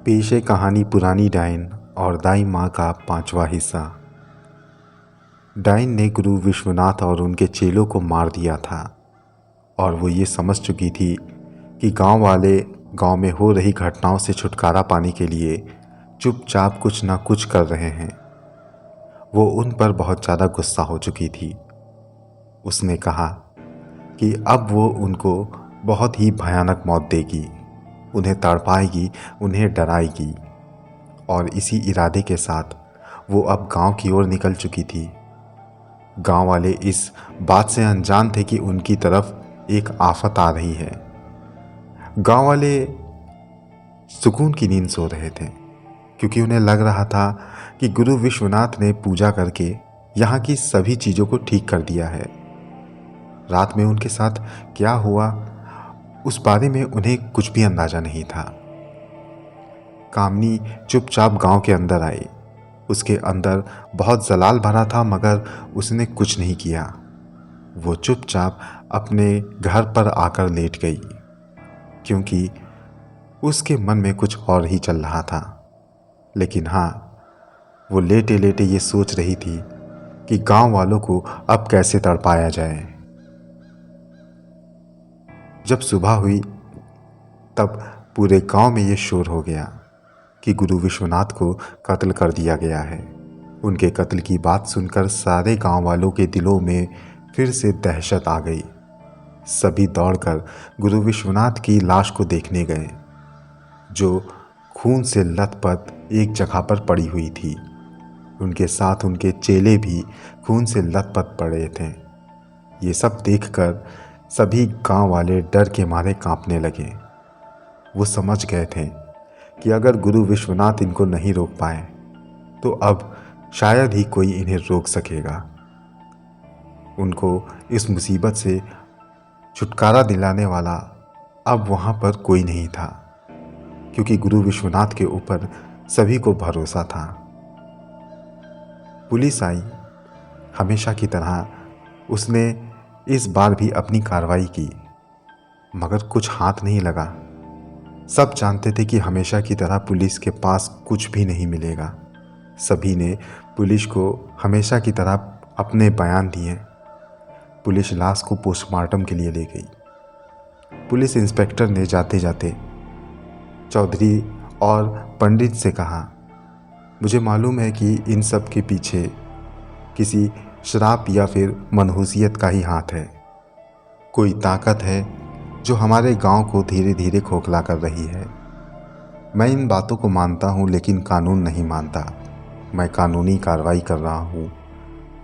पेश है कहानी पुरानी डायन और दाई माँ का 5वां हिस्सा। डायन ने गुरु विश्वनाथ और उनके चेलों को मार दिया था और वो ये समझ चुकी थी कि गांव वाले गांव में हो रही घटनाओं से छुटकारा पाने के लिए चुपचाप कुछ ना कुछ कर रहे हैं। वो उन पर बहुत ज़्यादा गुस्सा हो चुकी थी। उसने कहा कि अब वो उनको बहुत ही भयानक मौत देगी, उन्हें तड़पाएगी, उन्हें डराएगी। और इसी इरादे के साथ वो अब गांव की ओर निकल चुकी थी। गांव वाले इस बात से अनजान थे कि उनकी तरफ एक आफत आ रही है। गांव वाले सुकून की नींद सो रहे थे क्योंकि उन्हें लग रहा था कि गुरु विश्वनाथ ने पूजा करके यहाँ की सभी चीज़ों को ठीक कर दिया है। रात में उनके साथ क्या हुआ उस बारे में उन्हें कुछ भी अंदाजा नहीं था। कामनी चुपचाप गांव के अंदर आई। उसके अंदर बहुत जलाल भरा था मगर उसने कुछ नहीं किया। वो चुपचाप अपने घर पर आकर लेट गई क्योंकि उसके मन में कुछ और ही चल रहा था। लेकिन हाँ, वो लेटे लेटे ये सोच रही थी कि गांव वालों को अब कैसे तड़पाया जाए। जब सुबह हुई तब पूरे गांव में ये शोर हो गया कि गुरु विश्वनाथ को कत्ल कर दिया गया है। उनके कत्ल की बात सुनकर सारे गांव वालों के दिलों में फिर से दहशत आ गई। सभी दौड़कर गुरु विश्वनाथ की लाश को देखने गए जो खून से लथपथ एक जगह पर पड़ी हुई थी। उनके साथ उनके चेले भी खून से लथपथ पड़े थे। ये सब देखकर सभी गांव वाले डर के मारे कांपने लगे। वो समझ गए थे कि अगर गुरु विश्वनाथ इनको नहीं रोक पाए तो अब शायद ही कोई इन्हें रोक सकेगा। उनको इस मुसीबत से छुटकारा दिलाने वाला अब वहाँ पर कोई नहीं था क्योंकि गुरु विश्वनाथ के ऊपर सभी को भरोसा था। पुलिस आई हमेशा की तरह। उसने इस बार भी अपनी कार्रवाई की मगर कुछ हाथ नहीं लगा। सब जानते थे कि हमेशा की तरह पुलिस के पास कुछ भी नहीं मिलेगा। सभी ने पुलिस को हमेशा की तरह अपने बयान दिए। पुलिस लाश को पोस्टमार्टम के लिए ले गई। पुलिस इंस्पेक्टर ने जाते जाते चौधरी और पंडित से कहा, मुझे मालूम है कि इन सब के पीछे किसी शराब या फिर मनहूसियत का ही हाथ है। कोई ताकत है जो हमारे गांव को धीरे धीरे खोखला कर रही है। मैं इन बातों को मानता हूँ लेकिन कानून नहीं मानता। मैं कानूनी कार्रवाई कर रहा हूँ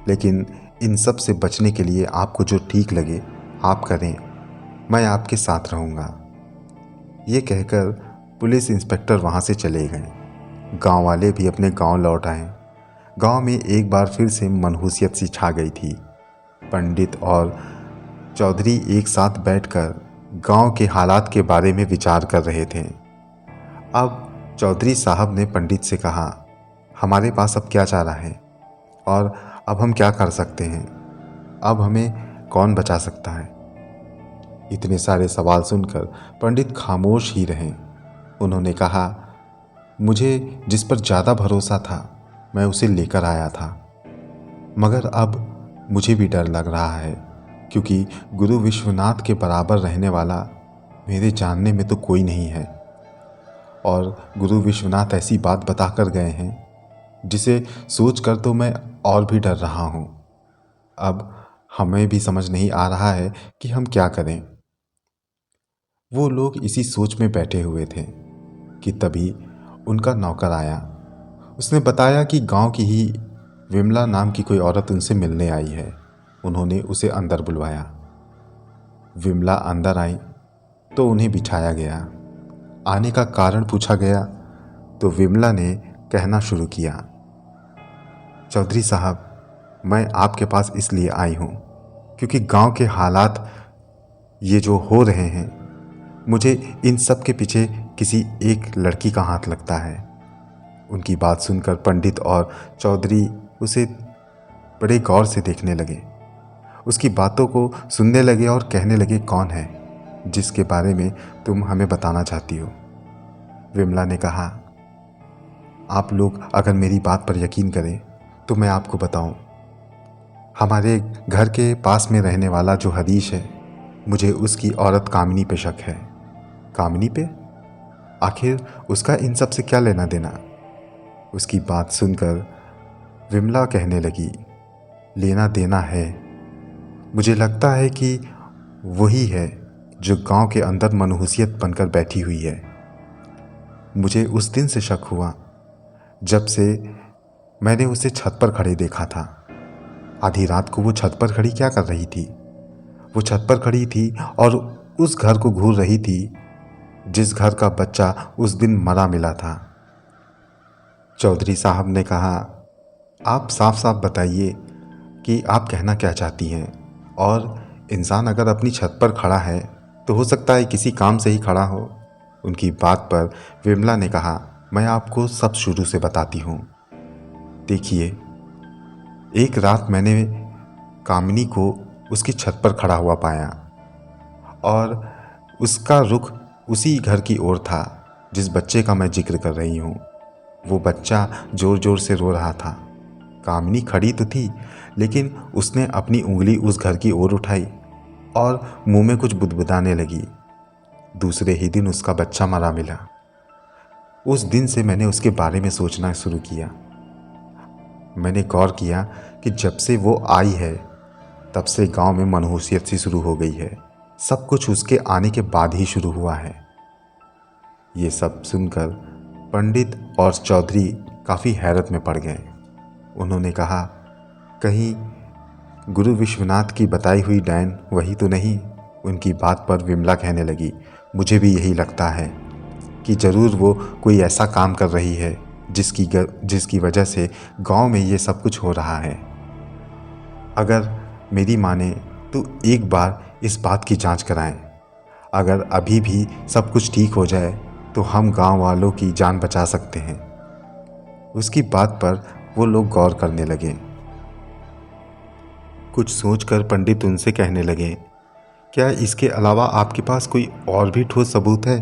लेकिन इन सब से बचने के लिए आपको जो ठीक लगे आप करें। मैं आपके साथ रहूँगा। ये कहकर पुलिस इंस्पेक्टर वहाँ से चले गए। गांव वाले भी अपने गांव लौट आए। गांव में एक बार फिर से मनहूसियत सी छा गई थी। पंडित और चौधरी एक साथ बैठकर गांव के हालात के बारे में विचार कर रहे थे। अब चौधरी साहब ने पंडित से कहा, हमारे पास अब क्या चारा है और अब हम क्या कर सकते हैं? अब हमें कौन बचा सकता है? इतने सारे सवाल सुनकर पंडित खामोश ही रहे। उन्होंने कहा, मुझे जिस पर ज़्यादा भरोसा था मैं उसे लेकर आया था मगर अब मुझे भी डर लग रहा है क्योंकि गुरु विश्वनाथ के बराबर रहने वाला मेरे जानने में तो कोई नहीं है। और गुरु विश्वनाथ ऐसी बात बताकर गए हैं जिसे सोचकर तो मैं और भी डर रहा हूँ। अब हमें भी समझ नहीं आ रहा है कि हम क्या करें। वो लोग इसी सोच में बैठे हुए थे कि तभी उनका नौकर आया। उसने बताया कि गांव की ही विमला नाम की कोई औरत उनसे मिलने आई है। उन्होंने उसे अंदर बुलवाया। विमला अंदर आई तो उन्हें बिठाया गया। आने का कारण पूछा गया तो विमला ने कहना शुरू किया, चौधरी साहब, मैं आपके पास इसलिए आई हूँ क्योंकि गांव के हालात ये जो हो रहे हैं, मुझे इन सब के पीछे किसी एक लड़की का हाथ लगता है। उनकी बात सुनकर पंडित और चौधरी उसे बड़े गौर से देखने लगे। उसकी बातों को सुनने लगे और कहने लगे, कौन है जिसके बारे में तुम हमें बताना चाहती हो? विमला ने कहा, आप लोग अगर मेरी बात पर यकीन करें तो मैं आपको बताऊं, हमारे घर के पास में रहने वाला जो हरीश है, मुझे उसकी औरत कामिनी पे शक है। कामिनी पे? आखिर उसका इन सब से क्या लेना देना? उसकी बात सुनकर विमला कहने लगी, लेना देना है। मुझे लगता है कि वही है जो गांव के अंदर मनहूसियत बनकर बैठी हुई है। मुझे उस दिन से शक हुआ जब से मैंने उसे छत पर खड़े देखा था। आधी रात को वो छत पर खड़ी क्या कर रही थी? वो छत पर खड़ी थी और उस घर को घूर रही थी जिस घर का बच्चा उस दिन मरा मिला था। चौधरी साहब ने कहा, आप साफ साफ बताइए कि आप कहना क्या चाहती हैं। और इंसान अगर अपनी छत पर खड़ा है तो हो सकता है किसी काम से ही खड़ा हो। उनकी बात पर विमला ने कहा, मैं आपको सब शुरू से बताती हूँ। देखिए, एक रात मैंने कामिनी को उसकी छत पर खड़ा हुआ पाया और उसका रुख उसी घर की ओर था जिस बच्चे का मैं जिक्र कर रही हूँ। वो बच्चा ज़ोर ज़ोर से रो रहा था। कामिनी खड़ी तो थी, लेकिन उसने अपनी उंगली उस घर की ओर उठाई और मुंह में कुछ बुदबुदाने लगी। दूसरे ही दिन उसका बच्चा मरा मिला। उस दिन से मैंने उसके बारे में सोचना शुरू किया। मैंने गौर किया कि जब से वो आई है तब से गांव में मनहूसियत सी शुरू हो गई है। सब कुछ उसके आने के बाद ही शुरू हुआ है। ये सब सुनकर पंडित और चौधरी काफ़ी हैरत में पड़ गए। उन्होंने कहा, कहीं गुरु विश्वनाथ की बताई हुई डायन वही तो नहीं? उनकी बात पर विमला कहने लगी, मुझे भी यही लगता है कि ज़रूर वो कोई ऐसा काम कर रही है जिसकी वजह से गांव में ये सब कुछ हो रहा है। अगर मेरी माने तो एक बार इस बात की जांच कराएं। अगर अभी भी सब कुछ ठीक हो जाए तो हम गांव वालों की जान बचा सकते हैं। उसकी बात पर वो लोग गौर करने लगे। कुछ सोचकर पंडित उनसे कहने लगे, क्या इसके अलावा आपके पास कोई और भी ठोस सबूत है?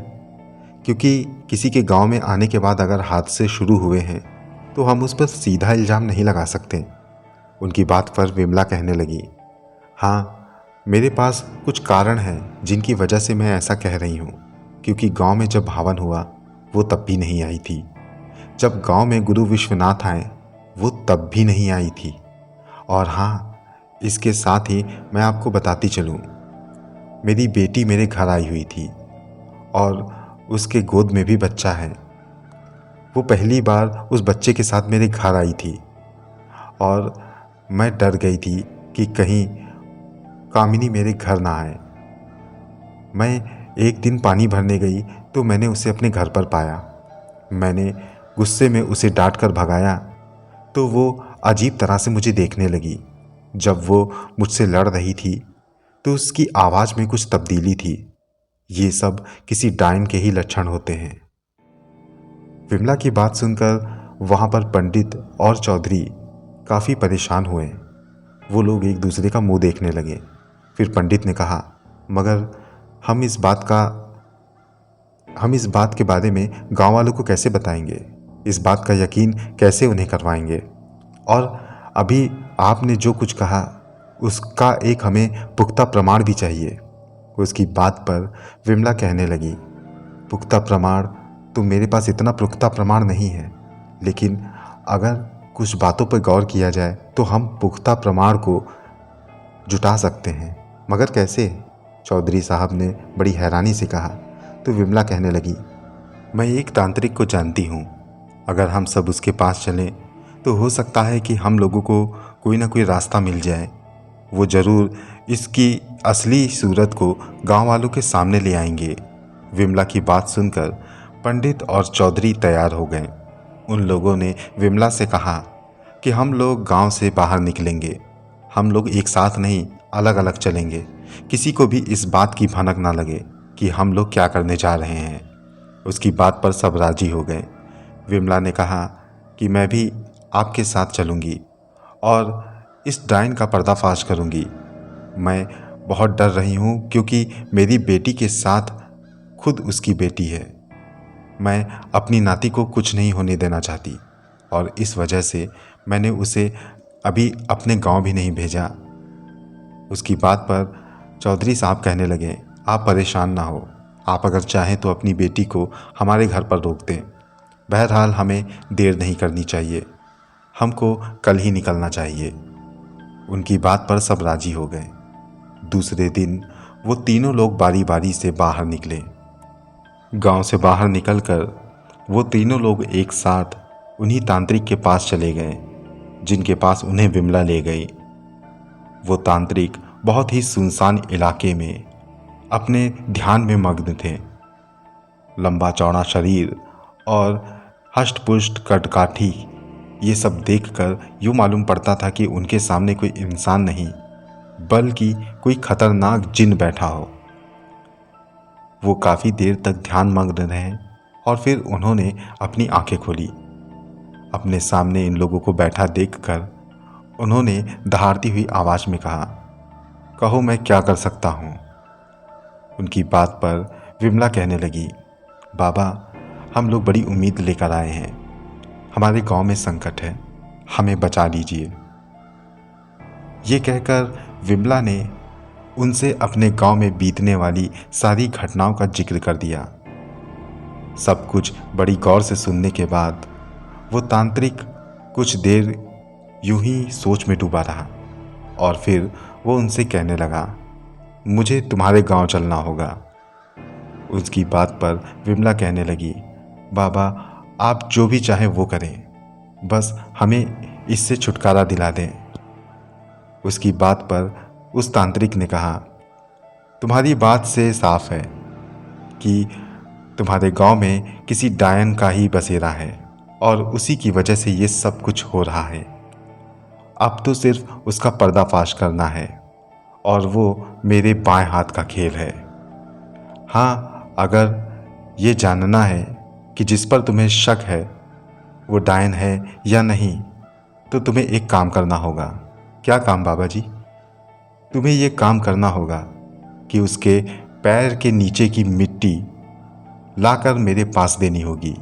क्योंकि किसी के गांव में आने के बाद अगर हादसे शुरू हुए हैं तो हम उस पर सीधा इल्ज़ाम नहीं लगा सकते। उनकी बात पर विमला कहने लगी, हाँ, मेरे पास कुछ कारण हैं जिनकी वजह से मैं ऐसा कह रही हूँ। क्योंकि गांव में जब हवन हुआ वो तब भी नहीं आई थी। जब गांव में गुरु विश्वनाथ आए वो तब भी नहीं आई थी। और हाँ, इसके साथ ही मैं आपको बताती चलूँ, मेरी बेटी मेरे घर आई हुई थी और उसके गोद में भी बच्चा है। वो पहली बार उस बच्चे के साथ मेरे घर आई थी और मैं डर गई थी कि कहीं कामिनी मेरे घर ना आए। मैं एक दिन पानी भरने गई तो मैंने उसे अपने घर पर पाया। मैंने गुस्से में उसे डांट कर भगाया तो वो अजीब तरह से मुझे देखने लगी। जब वो मुझसे लड़ रही थी तो उसकी आवाज़ में कुछ तब्दीली थी। ये सब किसी डायन के ही लक्षण होते हैं। विमला की बात सुनकर वहाँ पर पंडित और चौधरी काफ़ी परेशान हुए। वो लोग एक दूसरे का मुंह देखने लगे। फिर पंडित ने कहा, मगर हम इस बात के बारे में गांव वालों को कैसे बताएंगे? इस बात का यकीन कैसे उन्हें करवाएंगे? और अभी आपने जो कुछ कहा उसका एक हमें पुख्ता प्रमाण भी चाहिए। उसकी बात पर विमला कहने लगी, पुख्ता प्रमाण? तो मेरे पास इतना पुख्ता प्रमाण नहीं है, लेकिन अगर कुछ बातों पर गौर किया जाए तो हम पुख्ता प्रमाण को जुटा सकते हैं। मगर कैसे? चौधरी साहब ने बड़ी हैरानी से कहा। तो विमला कहने लगी, मैं एक तांत्रिक को जानती हूँ। अगर हम सब उसके पास चलें तो हो सकता है कि हम लोगों को कोई ना कोई रास्ता मिल जाए। वो ज़रूर इसकी असली सूरत को गांव वालों के सामने ले आएंगे। विमला की बात सुनकर पंडित और चौधरी तैयार हो गए। उन लोगों ने विमला से कहा कि हम लोग गांव से बाहर निकलेंगे। हम लोग एक साथ नहीं, अलग अलग चलेंगे। किसी को भी इस बात की भनक ना लगे कि हम लोग क्या करने जा रहे हैं। उसकी बात पर सब राजी हो गए। विमला ने कहा कि मैं भी आपके साथ चलूँगी और इस डायन का पर्दाफाश करूँगी। मैं बहुत डर रही हूँ क्योंकि मेरी बेटी के साथ खुद उसकी बेटी है। मैं अपनी नाती को कुछ नहीं होने देना चाहती और इस वजह से मैंने उसे अभी अपने गांव भी नहीं भेजा। उसकी बात पर चौधरी साहब कहने लगे, आप परेशान ना हो, आप अगर चाहें तो अपनी बेटी को हमारे घर पर रोक दें। बहरहाल हमें देर नहीं करनी चाहिए, हमको कल ही निकलना चाहिए। उनकी बात पर सब राजी हो गए। दूसरे दिन वो तीनों लोग बारी बारी से बाहर निकले। गांव से बाहर निकलकर वो तीनों लोग एक साथ उन्हीं तांत्रिक के पास चले गए जिनके पास उन्हें विमला ले गई। वो तांत्रिक बहुत ही सुनसान इलाके में अपने ध्यान में मग्न थे। लंबा चौड़ा शरीर और हष्ट-पुष्ट कदकाठी, ये सब देखकर यूँ मालूम पड़ता था कि उनके सामने कोई इंसान नहीं बल्कि कोई खतरनाक जिन बैठा हो। वो काफ़ी देर तक ध्यान मग्न रहे और फिर उन्होंने अपनी आंखें खोली। अपने सामने इन लोगों को बैठा देखकर उन्होंने दहाड़ती हुई आवाज़ में कहा, कहो मैं क्या कर सकता हूँ। उनकी बात पर विमला कहने लगी, बाबा हम लोग बड़ी उम्मीद लेकर आए हैं, हमारे गांव में संकट है, हमें बचा लीजिए। ये कहकर विमला ने उनसे अपने गांव में बीतने वाली सारी घटनाओं का जिक्र कर दिया। सब कुछ बड़ी गौर से सुनने के बाद वो तांत्रिक कुछ देर यूं ही सोच में डूबा रहा और फिर वो उनसे कहने लगा, मुझे तुम्हारे गांव चलना होगा। उसकी बात पर विमला कहने लगी, बाबा आप जो भी चाहें वो करें, बस हमें इससे छुटकारा दिला दें। उसकी बात पर उस तांत्रिक ने कहा, तुम्हारी बात से साफ है कि तुम्हारे गांव में किसी डायन का ही बसेरा है और उसी की वजह से ये सब कुछ हो रहा है। अब तो सिर्फ उसका पर्दाफाश करना है और वो मेरे बाएं हाथ का खेल है। हाँ, अगर ये जानना है कि जिस पर तुम्हें शक है वो डायन है या नहीं, तो तुम्हें एक काम करना होगा। क्या काम बाबा जी? तुम्हें ये काम करना होगा कि उसके पैर के नीचे की मिट्टी लाकर मेरे पास देनी होगी।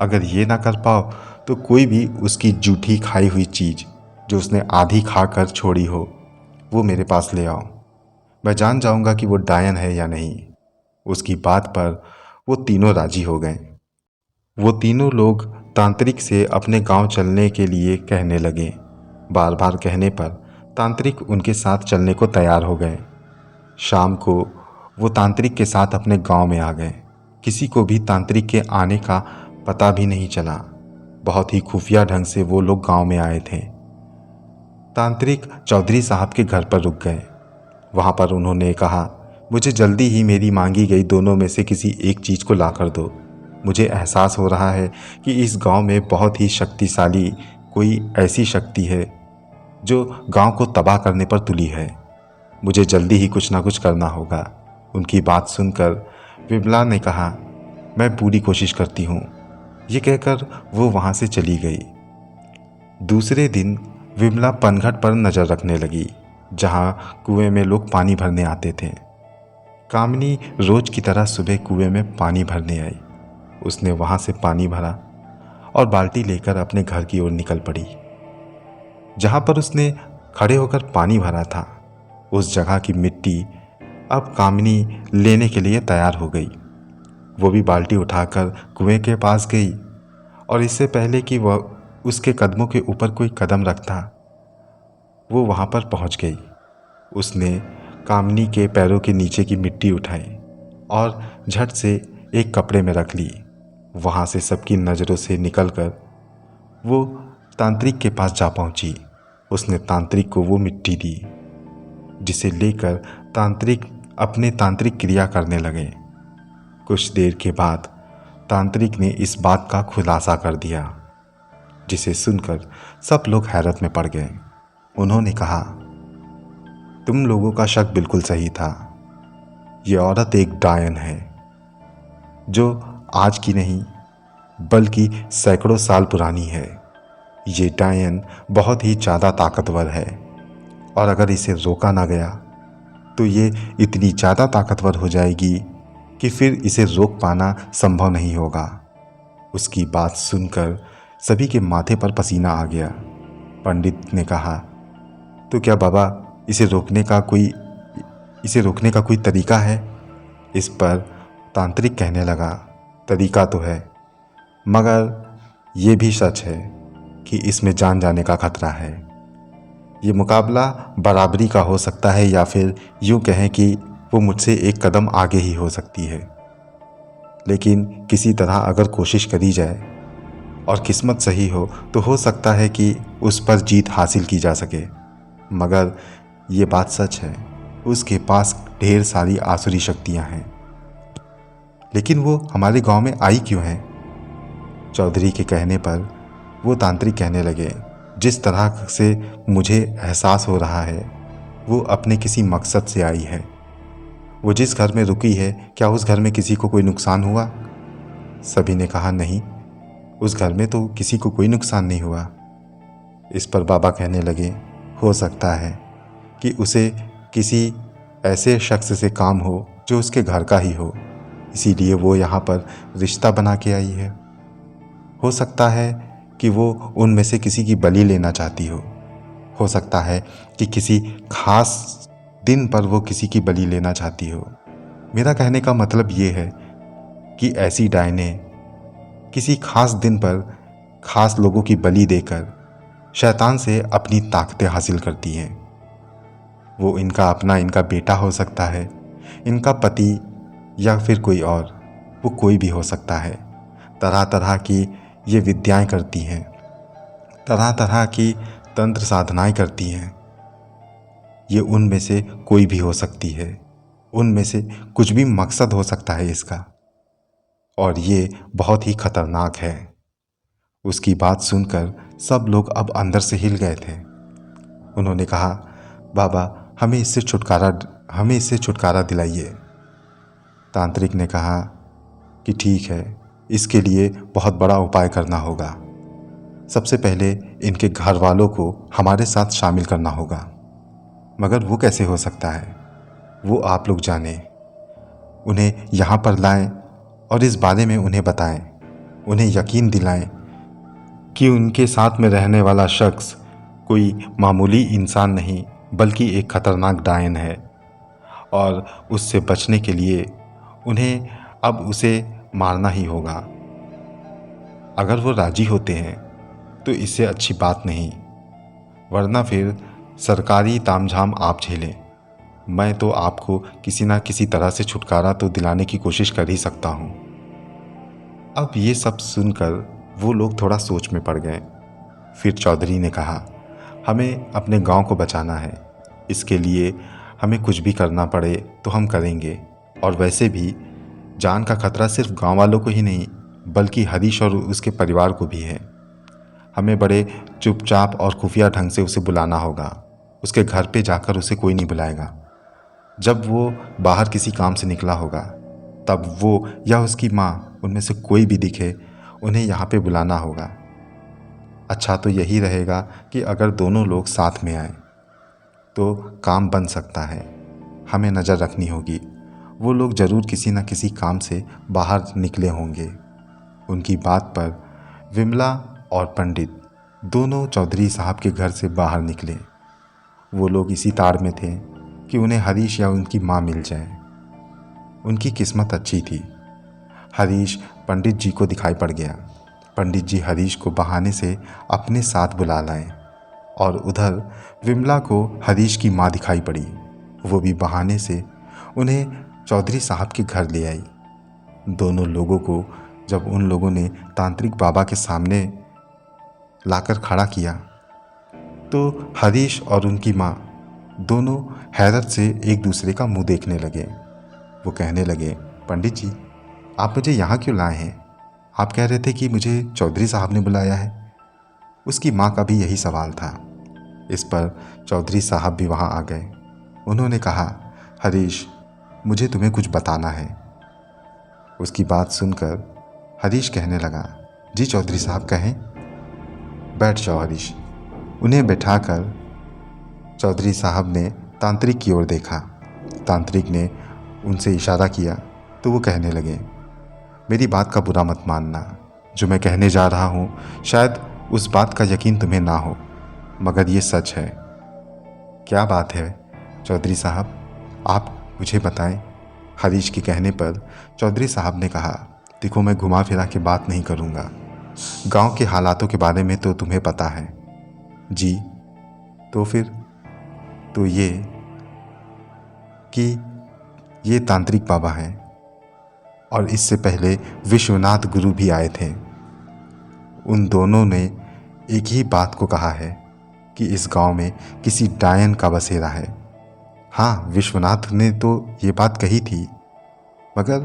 अगर ये ना कर पाओ तो कोई भी उसकी जूठी खाई हुई चीज़ जो उसने आधी खाकर छोड़ी हो वो मेरे पास ले आओ। मैं जान जाऊंगा कि वो डायन है या नहीं। उसकी बात पर वो तीनों राजी हो गए। वो तीनों लोग तांत्रिक से अपने गांव चलने के लिए कहने लगे। बार बार कहने पर तांत्रिक उनके साथ चलने को तैयार हो गए। शाम को वो तांत्रिक के साथ अपने गांव में आ गए। किसी को भी तांत्रिक के आने का पता भी नहीं चला। बहुत ही खुफिया ढंग से वो लोग गांव में आए थे। तांत्रिक चौधरी साहब के घर पर रुक गए। वहाँ पर उन्होंने कहा, मुझे जल्दी ही मेरी मांगी गई दोनों में से किसी एक चीज़ को ला कर दो। मुझे एहसास हो रहा है कि इस गांव में बहुत ही शक्तिशाली कोई ऐसी शक्ति है जो गांव को तबाह करने पर तुली है। मुझे जल्दी ही कुछ ना कुछ करना होगा। उनकी बात सुनकर विमला ने कहा, मैं पूरी कोशिश करती हूँ। ये कहकर वो वहाँ से चली गई। दूसरे दिन विमला पनघट पर नज़र रखने लगी जहाँ कुएं में लोग पानी भरने आते थे। कामिनी रोज की तरह सुबह कुएं में पानी भरने आई। उसने वहाँ से पानी भरा और बाल्टी लेकर अपने घर की ओर निकल पड़ी। जहाँ पर उसने खड़े होकर पानी भरा था उस जगह की मिट्टी अब कामिनी लेने के लिए तैयार हो गई। वो भी बाल्टी उठाकर कुएं के पास गई और इससे पहले कि वह उसके कदमों के ऊपर कोई कदम रखता वो वहाँ पर पहुँच गई। उसने कामिनी के पैरों के नीचे की मिट्टी उठाई और झट से एक कपड़े में रख ली। वहाँ से सबकी नज़रों से निकलकर वो तांत्रिक के पास जा पहुँची। उसने तांत्रिक को वो मिट्टी दी जिसे लेकर तांत्रिक अपने तांत्रिक क्रिया करने लगे। कुछ देर के बाद तांत्रिक ने इस बात का खुलासा कर दिया जिसे सुनकर सब लोग हैरत में पड़ गए। उन्होंने कहा, तुम लोगों का शक बिल्कुल सही था। ये औरत एक डायन है जो आज की नहीं बल्कि सैकड़ों साल पुरानी है। ये डायन बहुत ही ज़्यादा ताकतवर है और अगर इसे रोका ना गया तो ये इतनी ज़्यादा ताकतवर हो जाएगी कि फिर इसे रोक पाना संभव नहीं होगा। उसकी बात सुनकर सभी के माथे पर पसीना आ गया। पंडित ने कहा, तो क्या बाबा इसे रोकने का कोई तरीका है? इस पर तांत्रिक कहने लगा, तरीका तो है, मगर ये भी सच है कि इसमें जान जाने का खतरा है। ये मुकाबला बराबरी का हो सकता है, या फिर यूँ कहें कि वो मुझसे एक कदम आगे ही हो सकती है। लेकिन किसी तरह अगर कोशिश करी जाए और किस्मत सही हो सकता है कि उस पर जीत हासिल की जा सके। मगर ये बात सच है, उसके पास ढेर सारी आसुरी शक्तियाँ हैं। लेकिन वो हमारे गांव में आई क्यों है? चौधरी के कहने पर वो तांत्रिक कहने लगे, जिस तरह से मुझे एहसास हो रहा है वो अपने किसी मकसद से आई है। वो जिस घर में रुकी है, क्या उस घर में किसी को कोई नुकसान हुआ? सभी ने कहा, नहीं, उस घर में तो किसी को कोई नुकसान नहीं हुआ। इस पर बाबा कहने लगे, हो सकता है कि उसे किसी ऐसे शख्स से काम हो जो उसके घर का ही हो, इसीलिए वो यहाँ पर रिश्ता बना के आई है। हो सकता है कि वो उनमें से किसी की बलि लेना चाहती हो सकता है कि किसी खास दिन पर वो किसी की बलि लेना चाहती हो। मेरा कहने का मतलब ये है कि ऐसी डायनें किसी खास दिन पर खास लोगों की बलि देकर शैतान से अपनी ताकतें हासिल करती हैं। वो इनका बेटा हो सकता है, इनका पति, या फिर कोई और, वो कोई भी हो सकता है। तरह तरह की ये विद्याएं करती हैं, तरह तरह की तंत्र साधनाएं करती हैं। ये उनमें से कोई भी हो सकती है, उनमें से कुछ भी मकसद हो सकता है इसका, और ये बहुत ही खतरनाक है। उसकी बात सुनकर सब लोग अब अंदर से हिल गए थे। उन्होंने कहा, बाबा हमें इससे छुटकारा दिलाइए। तांत्रिक ने कहा कि ठीक है, इसके लिए बहुत बड़ा उपाय करना होगा। सबसे पहले इनके घर वालों को हमारे साथ शामिल करना होगा। मगर वो कैसे हो सकता है? वो आप लोग जाने, उन्हें यहाँ पर लाएं और इस बारे में उन्हें बताएं, उन्हें यकीन दिलाएं कि उनके साथ में रहने वाला शख्स कोई मामूली इंसान नहीं बल्कि एक खतरनाक डायन है, और उससे बचने के लिए उन्हें अब उसे मारना ही होगा। अगर वो राजी होते हैं तो इससे अच्छी बात नहीं, वरना फिर सरकारी तामझाम आप झेलें। मैं तो आपको किसी ना किसी तरह से छुटकारा तो दिलाने की कोशिश कर ही सकता हूँ। अब ये सब सुनकर वो लोग थोड़ा सोच में पड़ गए। फिर चौधरी ने कहा, हमें अपने गांव को बचाना है, इसके लिए हमें कुछ भी करना पड़े तो हम करेंगे। और वैसे भी जान का खतरा सिर्फ गांव वालों को ही नहीं बल्कि हरीश और उसके परिवार को भी है। हमें बड़े चुपचाप और खुफिया ढंग से उसे बुलाना होगा। उसके घर पे जाकर उसे कोई नहीं बुलाएगा। जब वो बाहर किसी काम से निकला होगा तब वो या उसकी माँ, उनमें से कोई भी दिखे, उन्हें यहाँ पे बुलाना होगा। अच्छा तो यही रहेगा कि अगर दोनों लोग साथ में आए तो काम बन सकता है। हमें नज़र रखनी होगी, वो लोग ज़रूर किसी न किसी काम से बाहर निकले होंगे। उनकी बात पर विमला और पंडित दोनों चौधरी साहब के घर से बाहर निकले। वो लोग इसी ताड़ में थे कि उन्हें हरीश या उनकी माँ मिल जाए। उनकी किस्मत अच्छी थी। हरीश पंडित जी को दिखाई पड़ गया। पंडित जी हरीश को बहाने से अपने साथ बुला लाए, और उधर विमला को हरीश की माँ दिखाई पड़ी। वो भी बहाने से उन्हें चौधरी साहब के घर ले आई। दोनों लोगों को जब उन लोगों ने तांत्रिक बाबा के सामने लाकर खड़ा किया तो हरीश और उनकी माँ दोनों हैरत से एक दूसरे का मुंह देखने लगे। वो कहने लगे, पंडित जी आप मुझे यहाँ क्यों लाए हैं? आप कह रहे थे कि मुझे चौधरी साहब ने बुलाया है। उसकी माँ का भी यही सवाल था। इस पर चौधरी साहब भी वहाँ आ गए। उन्होंने कहा, हरीश मुझे तुम्हें कुछ बताना है। उसकी बात सुनकर हरीश कहने लगा, जी चौधरी साहब कहें। बैठ जाओ हरीश। उन्हें बैठाकर चौधरी साहब ने तांत्रिक की ओर देखा। तांत्रिक ने उनसे इशारा किया तो वो कहने लगे, मेरी बात का बुरा मत मानना। जो मैं कहने जा रहा हूँ शायद उस बात का यकीन तुम्हें ना हो, मगर ये सच है। क्या बात है चौधरी साहब, आप मुझे बताएं। हरीश के कहने पर चौधरी साहब ने कहा, देखो मैं घुमा फिरा के बात नहीं करूँगा। गांव के हालातों के बारे में तो तुम्हें पता है। जी, तो फिर तो ये कि ये तांत्रिक बाबा हैं और इससे पहले विश्वनाथ गुरु भी आए थे। उन दोनों ने एक ही बात को कहा है कि इस गांव में किसी डायन का बसेरा है। हाँ, विश्वनाथ ने तो ये बात कही थी, मगर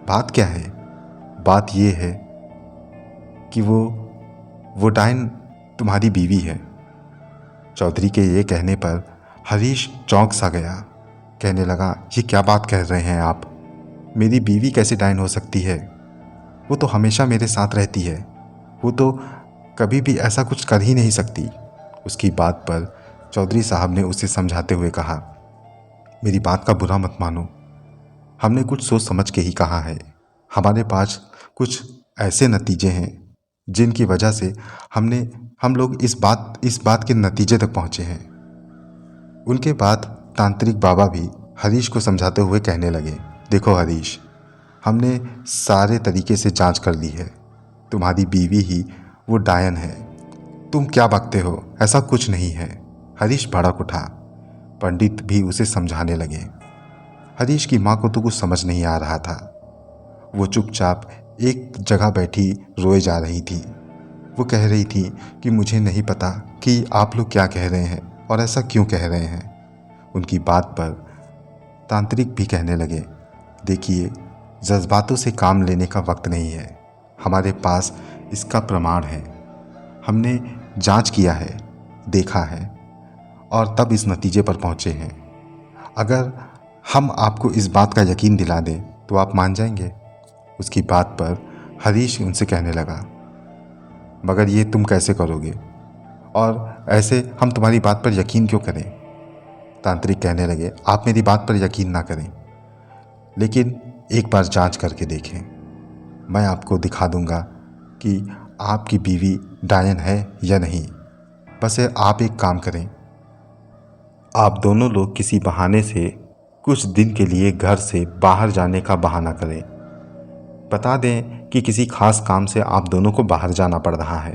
बात क्या है? बात ये है कि वो डायन तुम्हारी बीवी है। चौधरी के ये कहने पर हरीश चौंक सा गया। कहने लगा, ये क्या बात कह रहे हैं आप? मेरी बीवी कैसे डायन हो सकती है? वो तो हमेशा मेरे साथ रहती है। वो तो कभी भी ऐसा कुछ कर ही नहीं सकती। उसकी बात पर चौधरी साहब ने उसे समझाते हुए कहा, मेरी बात का बुरा मत मानो। हमने कुछ सोच समझ के ही कहा है। हमारे पास कुछ ऐसे नतीजे हैं जिनकी वजह से हम लोग इस बात के नतीजे तक पहुँचे हैं। उनके बाद तांत्रिक बाबा भी हरीश को समझाते हुए कहने लगे, देखो हरीश, हमने सारे तरीके से जांच कर ली है। तुम्हारी बीवी ही वो डायन है। तुम क्या बकते हो? ऐसा कुछ नहीं है। हरीश भड़क उठा। पंडित भी उसे समझाने लगे। हरीश की माँ को तो कुछ समझ नहीं आ रहा था। वो चुपचाप एक जगह बैठी रोए जा रही थी। वो कह रही थी कि मुझे नहीं पता कि आप लोग क्या कह रहे हैं और ऐसा क्यों कह रहे हैं। उनकी बात पर तांत्रिक भी कहने लगे, देखिए, जज्बातों से काम लेने का वक्त नहीं है। हमारे पास इसका प्रमाण है। हमने जांच किया है, देखा है और तब इस नतीजे पर पहुंचे हैं। अगर हम आपको इस बात का यकीन दिला दें तो आप मान जाएंगे। उसकी बात पर हरीश उनसे कहने लगा, मगर ये तुम कैसे करोगे और ऐसे हम तुम्हारी बात पर यकीन क्यों करें? तांत्रिक कहने लगे, आप मेरी बात पर यकीन ना करें, लेकिन एक बार जांच करके देखें। मैं आपको दिखा दूंगा कि आपकी बीवी डायन है या नहीं। बस आप एक काम करें, आप दोनों लोग किसी बहाने से कुछ दिन के लिए घर से बाहर जाने का बहाना करें। बता दें कि किसी खास काम से आप दोनों को बाहर जाना पड़ रहा है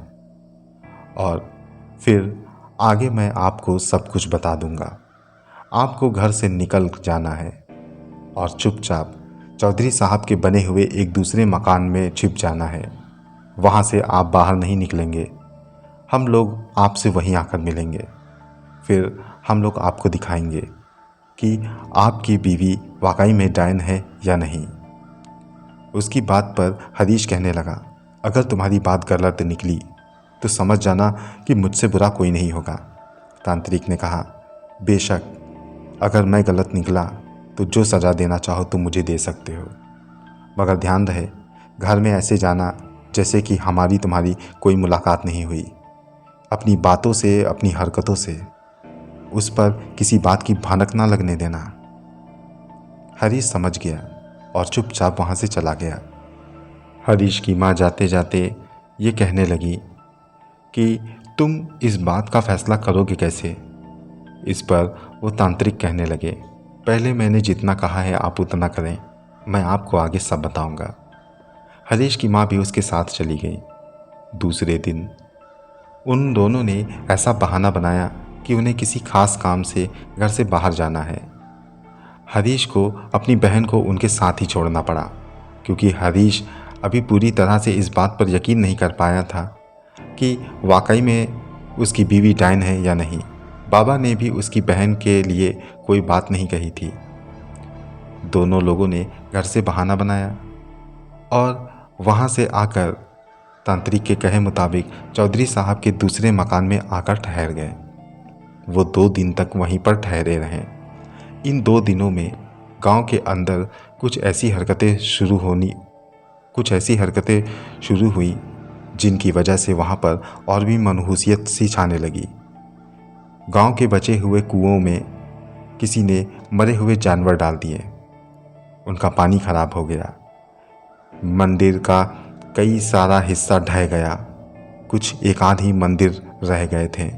और फिर आगे मैं आपको सब कुछ बता दूंगा। आपको घर से निकल जाना है और चुपचाप चौधरी साहब के बने हुए एक दूसरे मकान में छिप जाना है। वहाँ से आप बाहर नहीं निकलेंगे। हम लोग आपसे वहीं आकर मिलेंगे। फिर हम लोग आपको दिखाएंगे कि आपकी बीवी वाकई में डायन है या नहीं। उसकी बात पर हरीश कहने लगा, अगर तुम्हारी बात गलत निकली तो समझ जाना कि मुझसे बुरा कोई नहीं होगा। तांत्रिक ने कहा, बेशक, अगर मैं गलत निकला तो जो सज़ा देना चाहो तुम मुझे दे सकते हो, मगर ध्यान रहे, घर में ऐसे जाना जैसे कि हमारी तुम्हारी कोई मुलाकात नहीं हुई। अपनी बातों से, अपनी हरकतों से उस पर किसी बात की भनक ना लगने देना। हरीश समझ गया और चुपचाप वहाँ से चला गया। हरीश की माँ जाते जाते ये कहने लगी कि तुम इस बात का फैसला करोगे कैसे? इस पर वो तांत्रिक कहने लगे, पहले मैंने जितना कहा है आप उतना करें, मैं आपको आगे सब बताऊंगा। हरीश की माँ भी उसके साथ चली गई। दूसरे दिन उन दोनों ने ऐसा बहाना बनाया कि उन्हें किसी खास काम से घर से बाहर जाना है। हरीश को अपनी बहन को उनके साथ ही छोड़ना पड़ा, क्योंकि हरीश अभी पूरी तरह से इस बात पर यकीन नहीं कर पाया था कि वाकई में उसकी बीवी डायन है या नहीं। बाबा ने भी उसकी बहन के लिए कोई बात नहीं कही थी। दोनों लोगों ने घर से बहाना बनाया और वहाँ से आकर तांत्रिक के कहे मुताबिक चौधरी साहब के दूसरे मकान में आकर ठहर गए। वो 2 दिन तक वहीं पर ठहरे रहे। इन 2 दिनों में गांव के अंदर कुछ ऐसी हरकतें शुरू हुई जिनकी वजह से वहाँ पर और भी मनहूसियत सी छाने लगी। गांव के बचे हुए कुओं में किसी ने मरे हुए जानवर डाल दिए। उनका पानी खराब हो गया। मंदिर का कई सारा हिस्सा ढह गया। कुछ एक आध ही मंदिर रह गए थे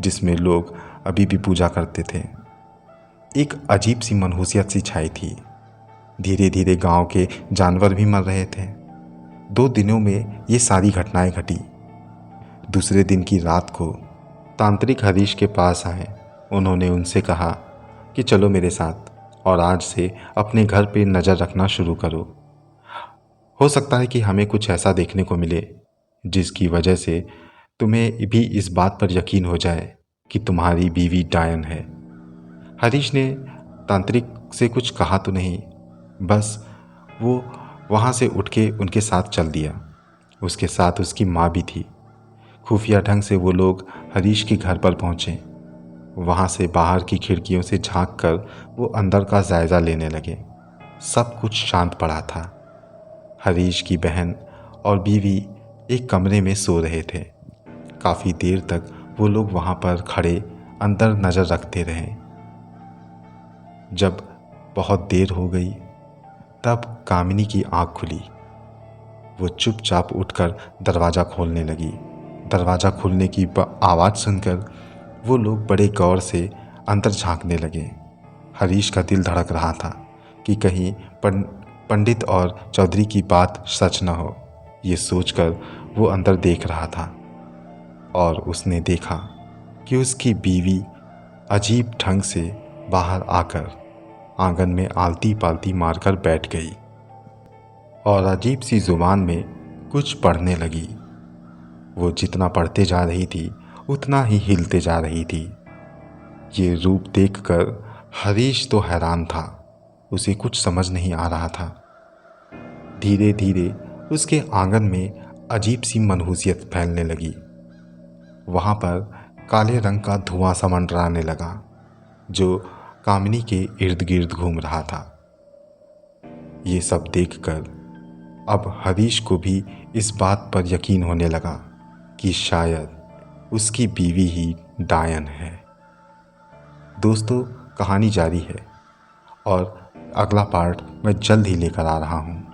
जिसमें लोग अभी भी पूजा करते थे। एक अजीब सी मनहूसियत सी छाई थी। धीरे धीरे गांव के जानवर भी मर रहे थे। 2 दिनों में ये सारी घटनाएं घटी। दूसरे दिन की रात को तांत्रिक हरीश के पास आए। उन्होंने उनसे कहा कि चलो मेरे साथ और आज से अपने घर पे नज़र रखना शुरू करो। हो सकता है कि हमें कुछ ऐसा देखने को मिले जिसकी वजह से तुम्हें भी इस बात पर यकीन हो जाए कि तुम्हारी बीवी डायन है। हरीश ने तांत्रिक से कुछ कहा तो नहीं, बस वो वहाँ से उठ के उनके साथ चल दिया। उसके साथ उसकी माँ भी थी। खुफिया ढंग से वो लोग हरीश के घर पर पहुँचे। वहाँ से बाहर की खिड़कियों से झांक कर वो अंदर का जायज़ा लेने लगे। सब कुछ शांत पड़ा था। हरीश की बहन और बीवी एक कमरे में सो रहे थे। काफ़ी देर तक वो लोग वहाँ पर खड़े अंदर नज़र रखते रहे। जब बहुत देर हो गई तब कामिनी की आँख खुली। वो चुपचाप उठकर दरवाज़ा खोलने लगी। दरवाज़ा खुलने की आवाज़ सुनकर वो लोग बड़े गौर से अंदर झांकने लगे। हरीश का दिल धड़क रहा था कि कहीं पंडित और चौधरी की बात सच न हो। ये सोचकर वो अंदर देख रहा था और उसने देखा कि उसकी बीवी अजीब ढंग से बाहर आकर आंगन में आलती पालती मारकर बैठ गई और अजीब सी जुबान में कुछ पढ़ने लगी। वो जितना पढ़ते जा रही थी उतना ही हिलते जा रही थी। ये रूप देखकर हरीश तो हैरान था। उसे कुछ समझ नहीं आ रहा था। धीरे धीरे उसके आंगन में अजीब सी मनहूसियत फैलने लगी। वहाँ पर काले रंग का धुआं सा मंडराने लगा जो कामिनी के इर्द गिर्द घूम रहा था। ये सब देखकर अब हरीश को भी इस बात पर यकीन होने लगा कि शायद उसकी बीवी ही डायन है। दोस्तों, कहानी जारी है और अगला पार्ट मैं जल्द ही लेकर आ रहा हूँ।